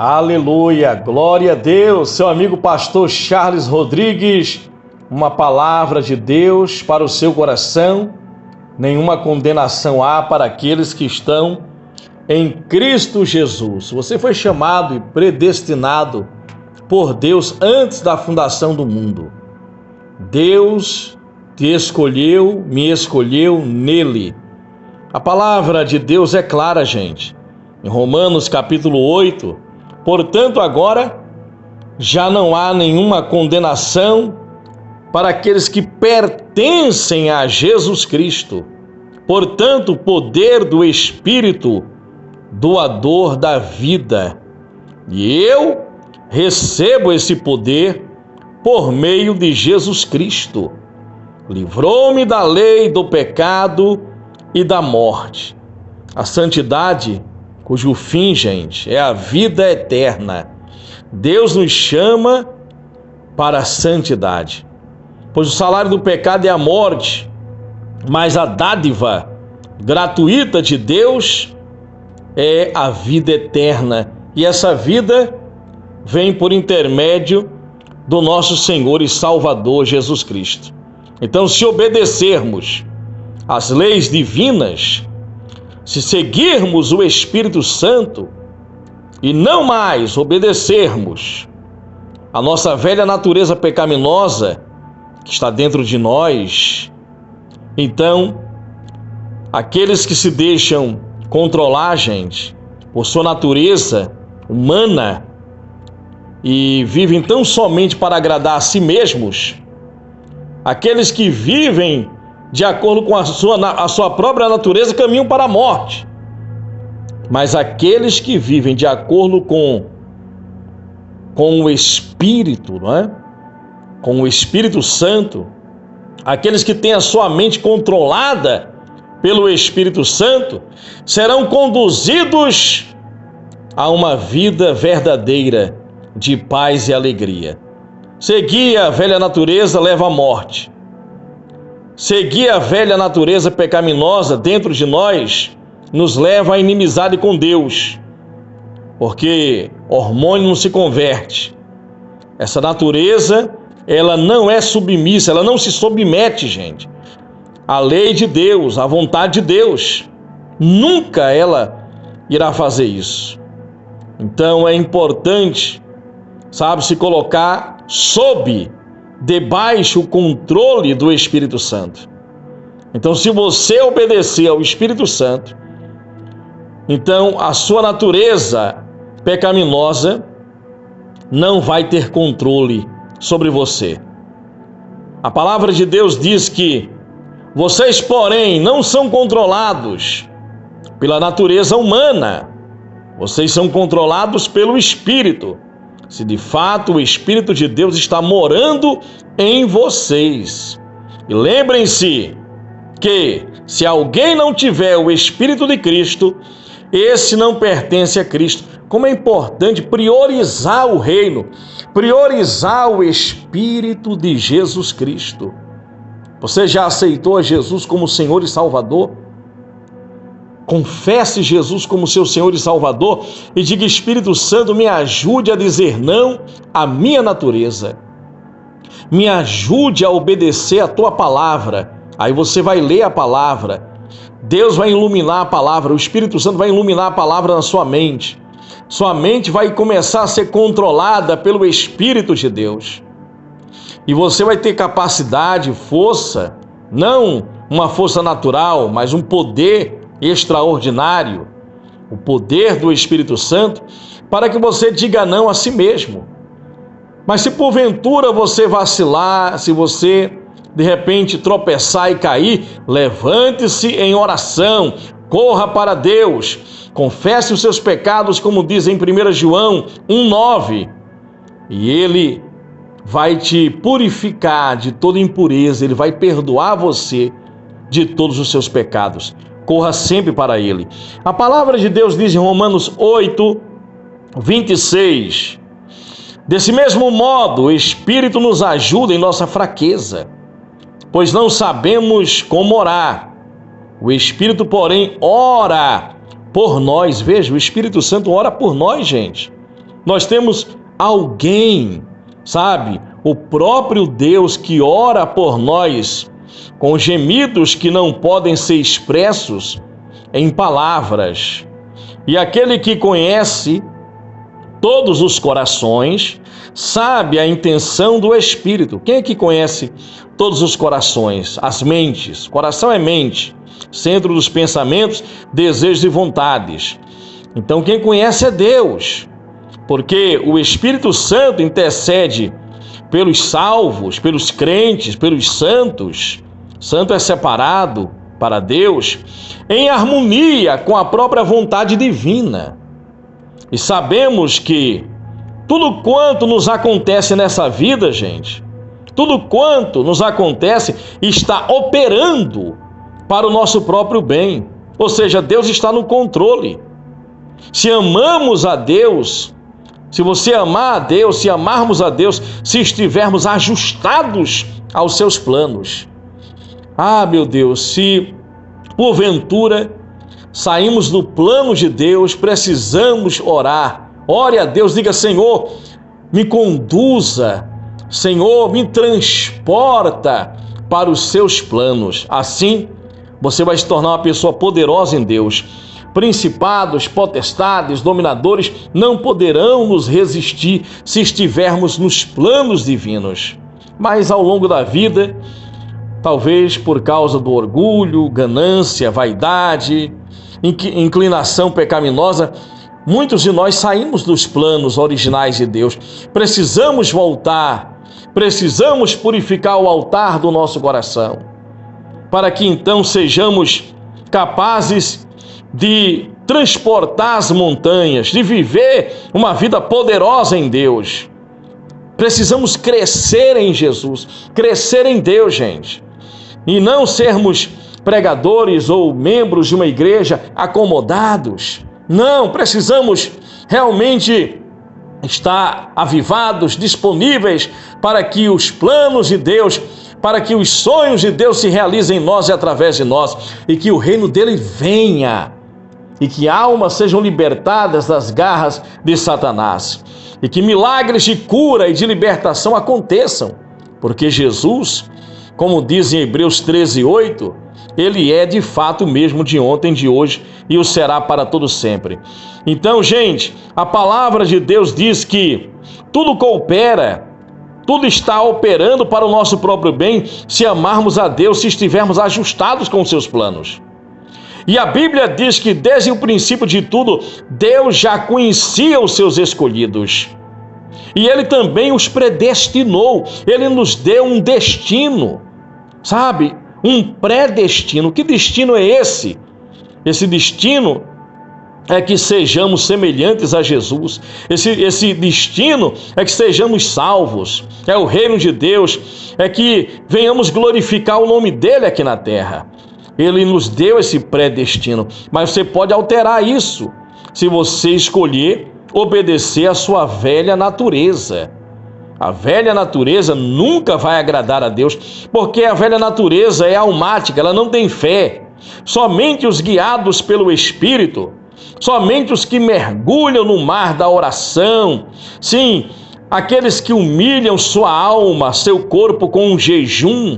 Aleluia, glória a Deus, seu amigo pastor Charles Rodrigues, uma palavra de Deus para o seu coração. Nenhuma condenação há para aqueles que estão em Cristo Jesus. Você foi chamado e predestinado por Deus antes da fundação do mundo. Deus te escolheu, me escolheu nele. A palavra de Deus é clara, gente. Em Romanos capítulo 8, portanto agora já não há nenhuma condenação para aqueles que pertencem a Jesus Cristo. Portanto, o poder do Espírito doador da vida. E eu recebo esse poder por meio de Jesus Cristo. Livrou-me da lei, do pecado e da morte. A santidade, cujo fim, gente, é a vida eterna. Deus nos chama para a santidade. Pois o salário do pecado é a morte, mas a dádiva gratuita de Deus é a vida eterna. E essa vida vem por intermédio do nosso Senhor e Salvador Jesus Cristo. Então, se obedecermos às leis divinas, se seguirmos o Espírito Santo e não mais obedecermos a nossa velha natureza pecaminosa que está dentro de nós, então aqueles que se deixam controlar, gente, por sua natureza humana e vivem tão somente para agradar a si mesmos, aqueles que vivem de acordo com a sua própria natureza caminham para a morte. Mas aqueles que vivem de acordo com o Espírito, não é? Com o Espírito Santo, aqueles que têm a sua mente controlada pelo Espírito Santo, serão conduzidos a uma vida verdadeira de paz e alegria. Seguir a velha natureza leva à morte. Seguir a velha natureza pecaminosa dentro de nós nos leva à inimizade com Deus, porque hormônio não se converte. Essa natureza, ela não é submissa, ela não se submete, gente, à lei de Deus, à vontade de Deus. Nunca ela irá fazer isso. Então é importante, sabe, se colocar debaixo o controle do Espírito Santo. Então, se você obedecer ao Espírito Santo, então a sua natureza pecaminosa não vai ter controle sobre você. A palavra de Deus diz que vocês, porém, não são controlados pela natureza humana, vocês são controlados pelo Espírito. Se de fato o Espírito de Deus está morando em vocês. E lembrem-se que se alguém não tiver o Espírito de Cristo, esse não pertence a Cristo. Como é importante priorizar o reino, priorizar o Espírito de Jesus Cristo. Você já aceitou a Jesus como Senhor e Salvador? Confesse Jesus como seu Senhor e Salvador e diga: Espírito Santo, me ajude a dizer não à minha natureza. Me ajude a obedecer a tua palavra. Aí você vai ler a palavra. Deus vai iluminar a palavra, o Espírito Santo vai iluminar a palavra na sua mente. Sua mente vai começar a ser controlada pelo Espírito de Deus. E você vai ter capacidade, força, não uma força natural, mas um poder extraordinário, o poder do Espírito Santo, para que você diga não a si mesmo. Mas se porventura você vacilar, se você de repente tropeçar e cair, levante-se em oração, corra para Deus, confesse os seus pecados, como diz em 1 João 1,9, e Ele vai te purificar de toda impureza, Ele vai perdoar você de todos os seus pecados. Corra sempre para Ele. A palavra de Deus diz em Romanos 8, 26, desse mesmo modo, o Espírito nos ajuda em nossa fraqueza, pois não sabemos como orar. O Espírito, porém, ora por nós. Veja, o Espírito Santo ora por nós, gente. nós temos alguém, sabe? O próprio Deus que ora por nós com gemidos que não podem ser expressos em palavras. E aquele que conhece todos os corações sabe a intenção do Espírito. Quem é que conhece todos os corações? As mentes. Coração é mente, centro dos pensamentos, desejos e vontades. Então quem conhece é Deus, porque o Espírito Santo intercede pelos salvos, pelos crentes, pelos santos. Santo é separado para Deus em harmonia com a própria vontade divina. E sabemos que tudo quanto nos acontece nessa vida, gente, tudo quanto nos acontece está operando para o nosso próprio bem. Ou seja, Deus está no controle. Se amamos a Deus, se você amar a Deus, se amarmos a Deus, se estivermos ajustados aos seus planos. Ah, meu Deus, se porventura saímos do plano de Deus, precisamos orar. Ore a Deus, diga: Senhor, me conduza, Senhor, me transporta para os seus planos. Assim, você vai se tornar uma pessoa poderosa em Deus. Principados, potestades, dominadores não poderão nos resistir se estivermos nos planos divinos. Mas ao longo da vida, talvez por causa do orgulho, ganância, vaidade, inclinação pecaminosa, muitos de nós saímos dos planos originais de Deus. Precisamos voltar, precisamos purificar o altar do nosso coração, para que então sejamos capazes de transportar as montanhas, de viver uma vida poderosa em Deus. Precisamos crescer em Jesus, crescer em Deus, gente, e não sermos pregadores ou membros de uma igreja acomodados. Não, precisamos realmente estar avivados, disponíveis para que os planos de Deus, para que os sonhos de Deus se realizem em nós e através de nós, e que o reino dele venha, e que almas sejam libertadas das garras de Satanás, e que milagres de cura e de libertação aconteçam, porque Jesus, como diz em Hebreus 13:8, ele é de fato o mesmo de ontem, de hoje e o será para todo sempre. Então, gente, a palavra de Deus diz que tudo coopera, tudo está operando para o nosso próprio bem, se amarmos a Deus, se estivermos ajustados com os seus planos. E a Bíblia diz que desde o princípio de tudo, Deus já conhecia os seus escolhidos. E Ele também os predestinou. Ele nos deu um destino, sabe? Um predestino. Que destino é esse? Esse destino é que sejamos semelhantes a Jesus. Esse destino é que sejamos salvos. É o reino de Deus. É que venhamos glorificar o nome dEle aqui na terra. Ele nos deu esse predestino, mas você pode alterar isso se você escolher obedecer à sua velha natureza. A velha natureza nunca vai agradar a Deus, porque a velha natureza é almática, ela não tem fé. Somente os guiados pelo Espírito, somente os que mergulham no mar da oração, sim, aqueles que humilham sua alma, seu corpo com um jejum,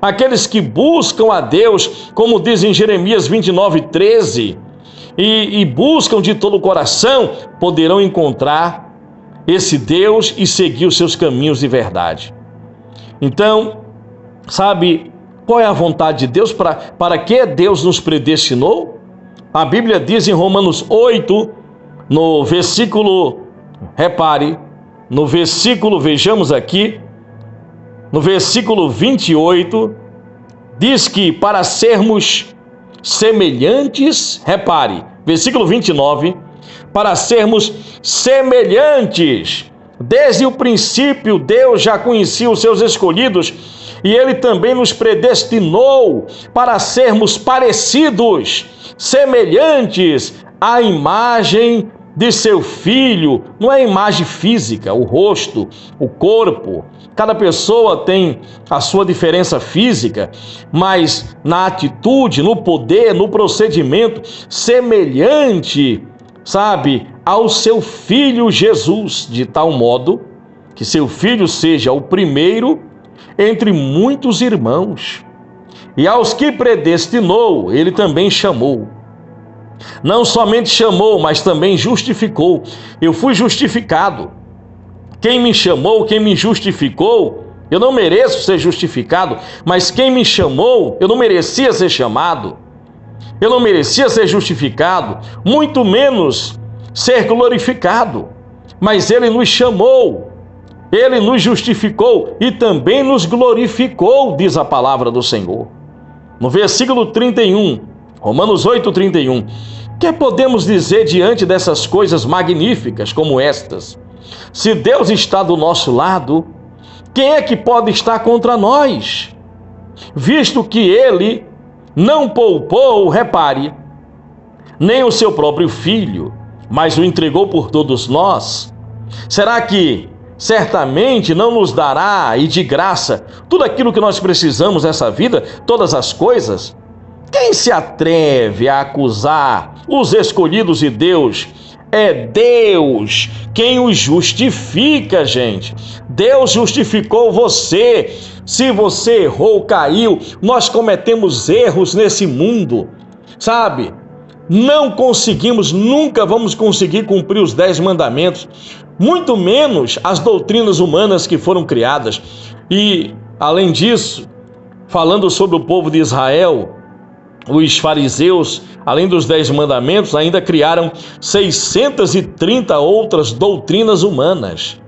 aqueles que buscam a Deus, como diz em Jeremias 29:13, e buscam de todo o coração, poderão encontrar esse Deus e seguir os seus caminhos de verdade. Então, sabe qual é a vontade de Deus? Para que Deus nos predestinou? A Bíblia diz em Romanos 8, no versículo, repare, no versículo, vejamos aqui, no versículo 28, diz que para sermos semelhantes, repare, versículo 29, para sermos semelhantes, desde o princípio Deus já conhecia os seus escolhidos e Ele também nos predestinou para sermos parecidos, semelhantes à imagem de seu Filho. Não é a imagem física, o rosto, o corpo. Cada pessoa tem a sua diferença física, mas na atitude, no poder, no procedimento, semelhante, sabe, ao seu Filho Jesus, de tal modo que seu Filho seja o primeiro entre muitos irmãos. E aos que predestinou, ele também chamou. Não somente chamou, mas também justificou. Eu fui justificado. Quem me chamou, quem me justificou, eu não mereço ser justificado, mas quem me chamou, eu não merecia ser chamado. Eu não merecia ser justificado, muito menos ser glorificado. Mas ele nos chamou, ele nos justificou e também nos glorificou, diz a palavra do Senhor. No versículo 31, Romanos 8:31, que podemos dizer diante dessas coisas magníficas como estas? Se Deus está do nosso lado, quem é que pode estar contra nós? Visto que ele não poupou, repare, nem o seu próprio filho, mas o entregou por todos nós, será que certamente não nos dará e de graça tudo aquilo que nós precisamos nessa vida, todas as coisas? Quem se atreve a acusar os escolhidos de Deus? É Deus quem os justifica, gente. Deus justificou você. Se você errou, caiu, nós cometemos erros nesse mundo, sabe? Não conseguimos, nunca vamos conseguir cumprir os 10 mandamentos, muito menos as doutrinas humanas que foram criadas. E, além disso, falando sobre o povo de Israel, os fariseus, além dos 10 mandamentos, ainda criaram 630 outras doutrinas humanas.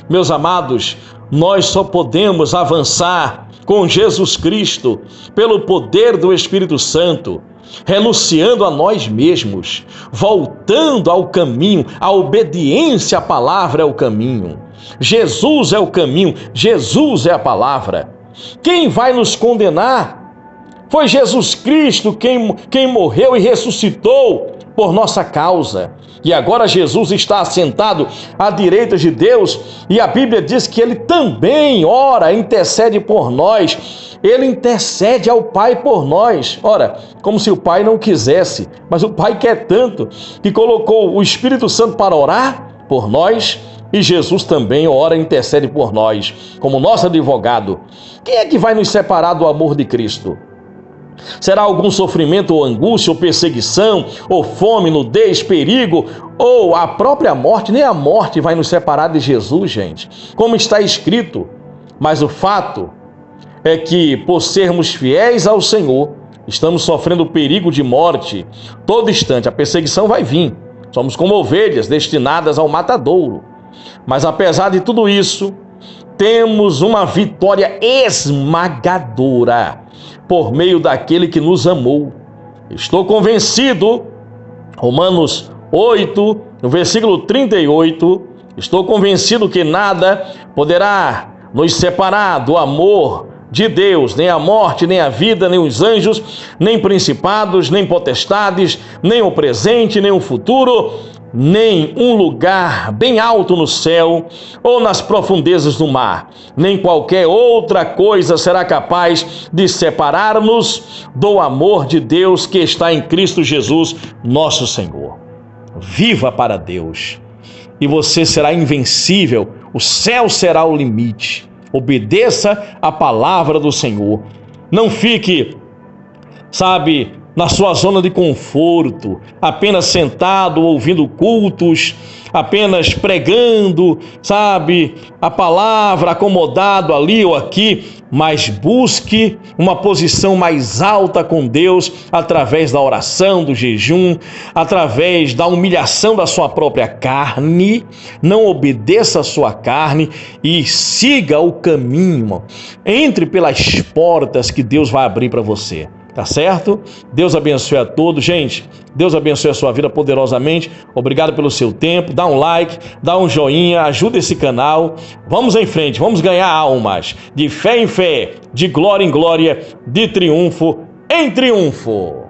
Meus amados, nós só podemos avançar com Jesus Cristo pelo poder do Espírito Santo, renunciando a nós mesmos, voltando ao caminho. A obediência à palavra é o caminho. Jesus é o caminho, Jesus é a palavra. Quem vai nos condenar? Foi Jesus Cristo quem morreu e ressuscitou por nossa causa. E agora Jesus está assentado à direita de Deus, e a Bíblia diz que ele também ora, intercede por nós. Ele intercede ao Pai por nós. Ora, como se o Pai não quisesse, mas o Pai quer tanto que colocou o Espírito Santo para orar por nós, e Jesus também ora e intercede por nós, como nosso advogado. Quem é que vai nos separar do amor de Cristo? Será algum sofrimento ou angústia ou perseguição, ou fome, nudez, perigo, ou a própria morte? Nem a morte vai nos separar de Jesus, gente, como está escrito. Mas o fato é que, por sermos fiéis ao Senhor, estamos sofrendo perigo de morte todo instante. A perseguição vai vir. Somos como ovelhas destinadas ao matadouro. Mas apesar de tudo isso, temos uma vitória esmagadora por meio daquele que nos amou. Estou convencido, Romanos 8, no versículo 38, estou convencido que nada poderá nos separar do amor de Deus, nem a morte, nem a vida, nem os anjos, nem principados, nem potestades, nem o presente, nem o futuro, nem um lugar bem alto no céu ou nas profundezas do mar, nem qualquer outra coisa será capaz de separar-nos do amor de Deus que está em Cristo Jesus, nosso Senhor. Viva para Deus e você será invencível, o céu será o limite. Obedeça a palavra do Senhor. Não fique, na sua zona de conforto, apenas sentado, ouvindo cultos, apenas pregando, a palavra, acomodado ali ou aqui, mas busque uma posição mais alta com Deus através da oração, do jejum, através da humilhação da sua própria carne. Não obedeça a sua carne e siga o caminho. Entre pelas portas que Deus vai abrir para você. Tá certo? Deus abençoe a todos. Gente, Deus abençoe a sua vida poderosamente. Obrigado pelo seu tempo. Dá um like, dá um joinha, ajuda esse canal. Vamos em frente, vamos ganhar almas. De fé em fé, de glória em glória, de triunfo em triunfo.